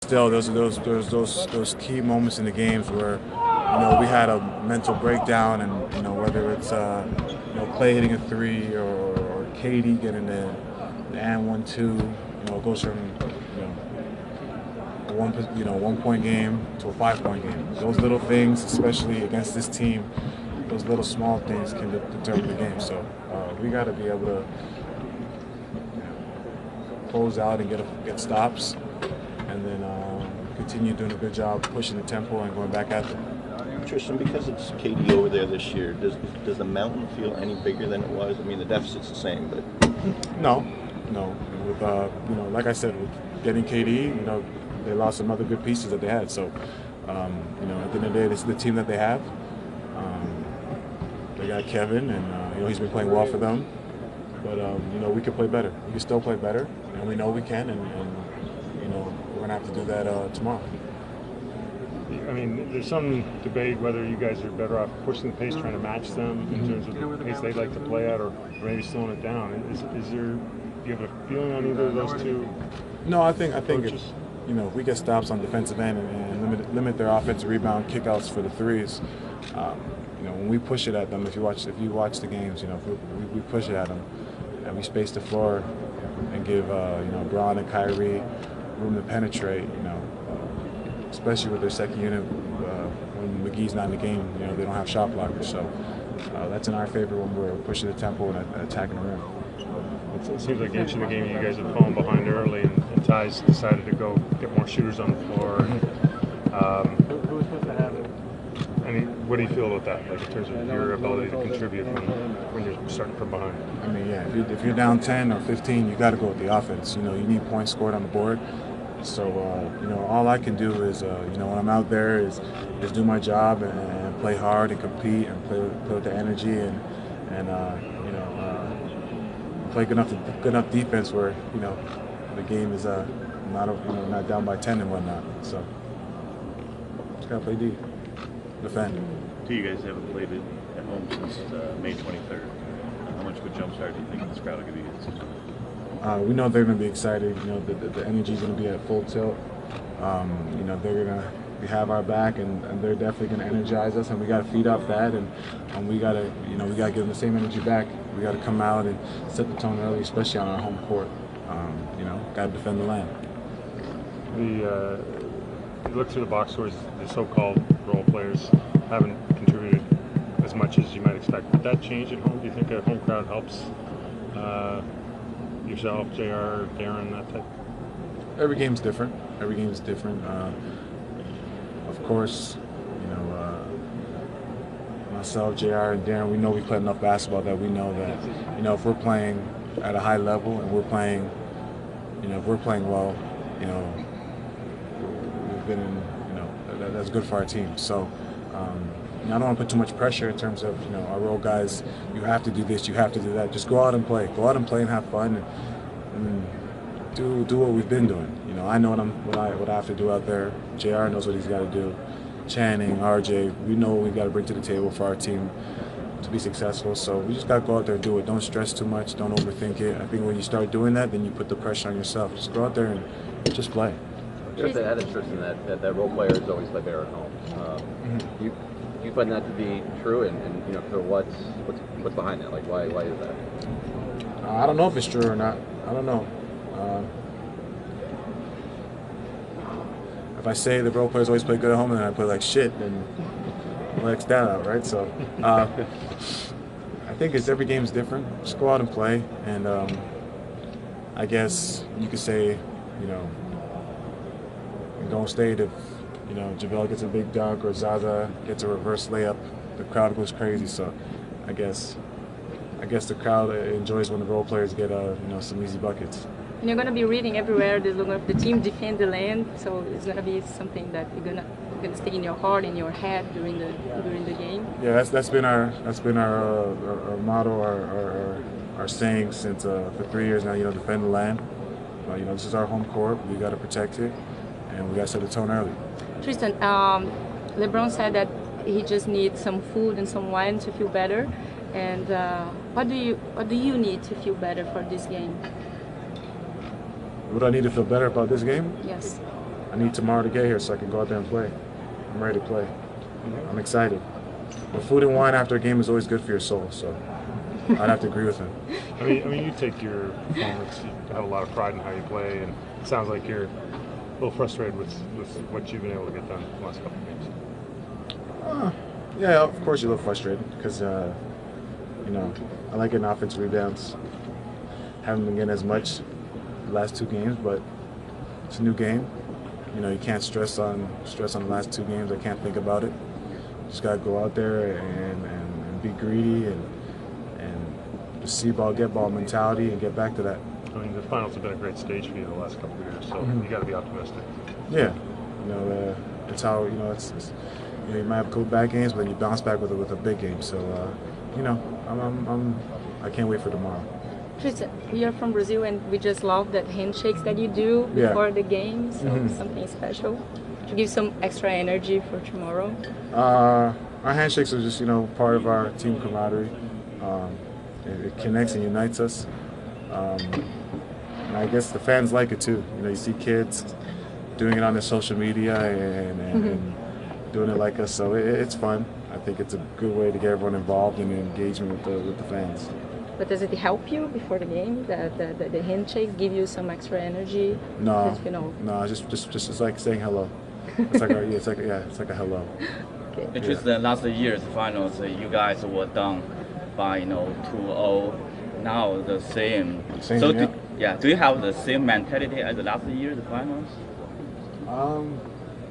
Still, those key moments in the games where we had a mental breakdown, and whether it's Clay hitting a three or Katie getting the and 1-2, it goes from a 1-point game to a 5-point game. Those little things, especially against this team, those little small things can determine the game. So we got to be able to close out and get stops, and then continue doing a good job pushing the tempo and going back at them. Tristan, because it's KD over there this year, does the mountain feel any bigger than it was? I mean, the deficit's the same, but no. With like I said, with getting KD, they lost some other good pieces that they had. So, at the end of the day, this is the team that they have. They got Kevin, and he's been playing well for them. But we can play better. We can still play better, and we know we can. And we're gonna have to do that tomorrow. I mean, there's some debate whether you guys are better off pushing the pace, trying to match them in terms of the pace they like to play at, or maybe slowing it down. Do you have a feeling on either of those two? No, I think if we get stops on defensive end and limit their offensive rebound kickouts for the threes, when we push it at them, if you watch the games, if we push it at them and we space the floor and give Braun and KYRIE room to penetrate, especially with their second unit, when McGee's not in the game, they don't have shot blockers. So that's in our favor when we're pushing the tempo and attacking the rim. It seems like each of the game you guys have fallen behind early, and Ty's decided to go get more shooters on the floor. What do you feel about that, like in terms of your ability to contribute when you're starting from behind? I mean, yeah, if you're down 10 or 15, you got to go with the offense. You need points scored on the board. So, all I can do is, when I'm out there is do my job and play hard and compete and play with the energy and play good enough defense where, the game is not down by 10 and whatnot. So, just got to play defend. You guys haven't played it at home since May 23rd. How much of a jump start do you think this crowd will give you guys? We know they're going to be excited. The energy's going to be at full tilt. They're going to have our back, and they're definitely going to energize us. And we got to feed off that, and we got to give them the same energy back. We got to come out and set the tone early, especially on our home court. Got to defend the land. You look through the box scores. The so-called role players haven't contributed as much as you might expect. Would that change at home? Do you think a home crowd helps? Yourself, JR, DERON, that type? Every game's different. Every game's different. Of course, myself, JR, and DERON, we know we play enough basketball that we know that, if we're playing at a high level and we're playing, if we're playing well, we've been in, that's good for our team. So, I don't want to put too much pressure in terms of, our role guys, you have to do this, you have to do that. Just go out and play. Go out and play and have fun and do what we've been doing. I know what I have to do out there. JR knows what he's got to do. Channing, RJ, we know what we got to bring to the table for our team to be successful. So we just got to go out there and do it. Don't stress too much. Don't overthink it. I think when you start doing that, then you put the pressure on yourself. Just go out there and just play. You have to add, Tristan, that role players always play better at home. You find that to be true, and so what's behind that? Like, why is that? I don't know if it's true or not. I don't know. If I say the role players always play good at home and then I play like shit, then I'll X that out, right? So I think every game's different. Just go out and play, and I guess you could say, in Golden State, if JaVale gets a big dunk or Zaza gets a reverse layup, the crowd goes crazy. So I guess the crowd enjoys when the role players get some easy buckets. And you're gonna be reading everywhere the team defend the land, so it's gonna be something that you're gonna stay in your heart, in your head during the game. Yeah, that's been our motto, our saying since for 3 years now. Defend the land. This is our home court. We got to protect it, and we got to set the tone early. Tristan, LeBron said that he just needs some food and some wine to feel better. And what do you need to feel better for this game? What do I need to feel better about this game? Yes. I I need tomorrow to get here so I can go out there and play. I'm ready to play. I'm excited. But food and wine after a game is always good for your soul, so I'd have to agree with him. I mean, you take your performance, you have a lot of pride in how you play, and it sounds like you're a little frustrated with what you've been able to get done the last couple of games. Yeah, of course you're a little frustrated because, you know, I like getting offensive rebounds. Haven't been getting as much the last 2 games, but it's a new game. You know, you can't stress on the last 2 games. I can't think about it. Just gotta go out there and be greedy and just see ball, get ball mentality and get back to that. I mean, the finals have been a great stage for you the last couple of years, so you got to be optimistic. Yeah, you know, it's how it's you know, you might have a couple bad games, but then you bounce back with a big game. So, you know, I can't wait for tomorrow. Tristan, we are from Brazil and we just love that handshakes that you do before the game, so something special to give some extra energy for tomorrow. Our handshakes are just, you know, part of our team camaraderie. It connects and unites us. And I guess the fans like it too. You know, you see kids doing it on their social media and doing it like us, so it's fun. I think it's a good way to get everyone involved in the engagement with the fans. But does it help you before the game? The handshakes give you some extra energy? No, because, you know. No, just it's like saying hello. It's like it's like a hello. Okay. It was the last year's finals. You guys were down by 2-0. Now the same. So do you have the same mentality as the last year's finals?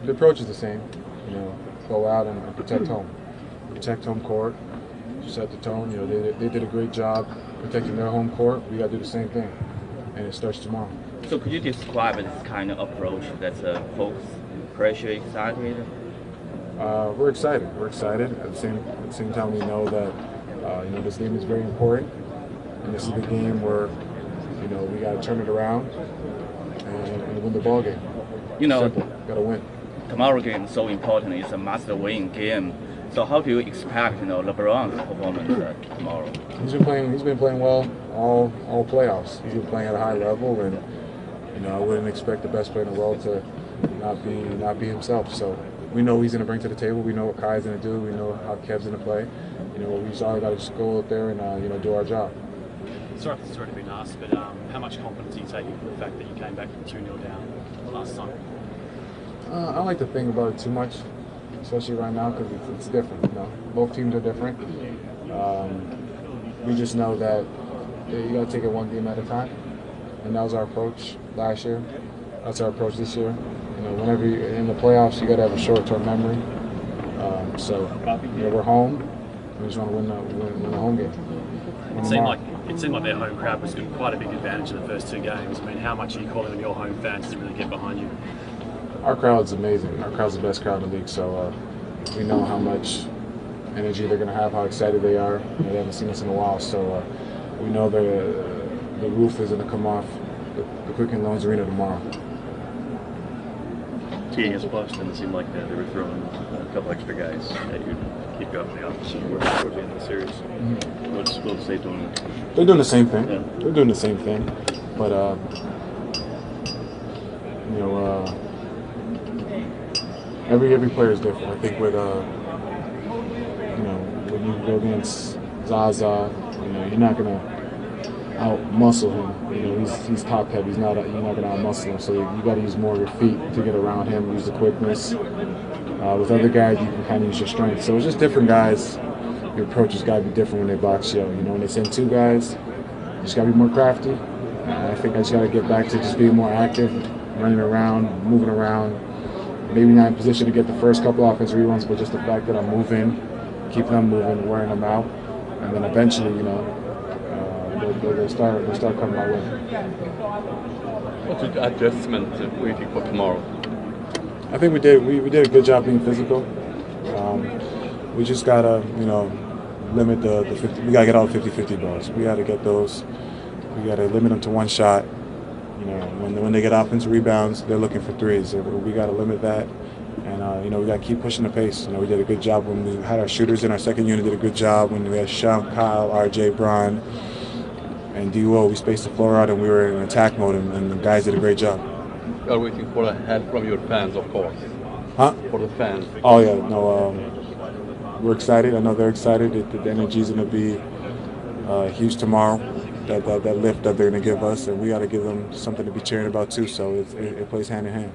The approach is the same. You know, go out and protect home court. Set the tone. You know, they did a great job protecting their home court. We got to do the same thing, and it starts tomorrow. So could you describe this kind of approach that's folks pressure excited? We're excited. We're excited. At the same time, we know that you know, this game is very important, and this is the game where, you know, we got to turn it around and win the ball game. You know, got to win. Tomorrow game is so important. It's a must-win game. So how do you expect, LeBron's performance tomorrow? He's been playing well all playoffs. He's been playing at a high level, and you know, I wouldn't expect the best player in the world to not be himself. So we know what he's going to bring to the table. We know what Kai's going to do. We know how Kev's going to play. You know, we just all got to just go out there and you know, do our job. Sorry if this has already been asked, but how much confidence are you taking from the fact that you came back from 2-0 down last time? I don't like to think about it too much, especially right now, because it's different. You know, both teams are different. We just know that you got to take it one game at a time, and that was our approach last year. That's our approach this year. You know, whenever you're in the playoffs, you got to have a short-term memory. So you know, we're home. We just want to win the home game. It seemed like their home crowd was quite a big advantage in the first 2 games. I mean, how much are you calling on your home fans to really get behind you? Our crowd's amazing. Our crowd's the best crowd in the league, so we know how much energy they're going to have, how excited they are. You know, they haven't seen us in a while, so we know the roof is going to come off the Quicken Loans Arena tomorrow. Team is blessed, and it seemed like they were throwing a couple extra guys at you to keep you off the opposite towards the end of the series. What's they doing? They're doing the same thing. Yeah. They're doing the same thing, but you know, every player is different. I think with you know, when you go against Zaza, you know, you're not gonna out muscle him. You know, he's top heavy. You're not gonna out muscle him. So you got to use more of your feet to get around him. Use the quickness. With other guys, you can kind of use your strength. So it's just different guys. Your approach has got to be different when they box you. You know, when they send 2 guys, you just got to be more crafty. I think I just got to get back to just being more active, running around, moving around. Maybe not in position to get the first couple offensive rebounds, but just the fact that I'm moving, keep them moving, wearing them out, and then eventually, you know, they'll start coming my way. What's the adjustment waiting for tomorrow? I think we did a good job being physical. We just gotta, you know, limit the 50. We gotta get all the 50-50 balls. We gotta get those. We gotta limit them to 1 shot. You know, when they get offensive rebounds, they're looking for 3s. So we got to limit that, and you know, we got to keep pushing the pace. You know, we did a good job when we had our shooters in our second unit. Did a good job when we had Shum, Kyle, RJ, Bron, and Duo. We spaced the floor out, and we were in attack mode, and the guys did a great job. you are waiting for help from your fans, of course. Huh? For the fans. Oh yeah, no. We're excited. I know they're excited. The energy is going to be huge tomorrow. That lift that they're going to give us, and we got to give them something to be cheering about too. So it plays hand in hand.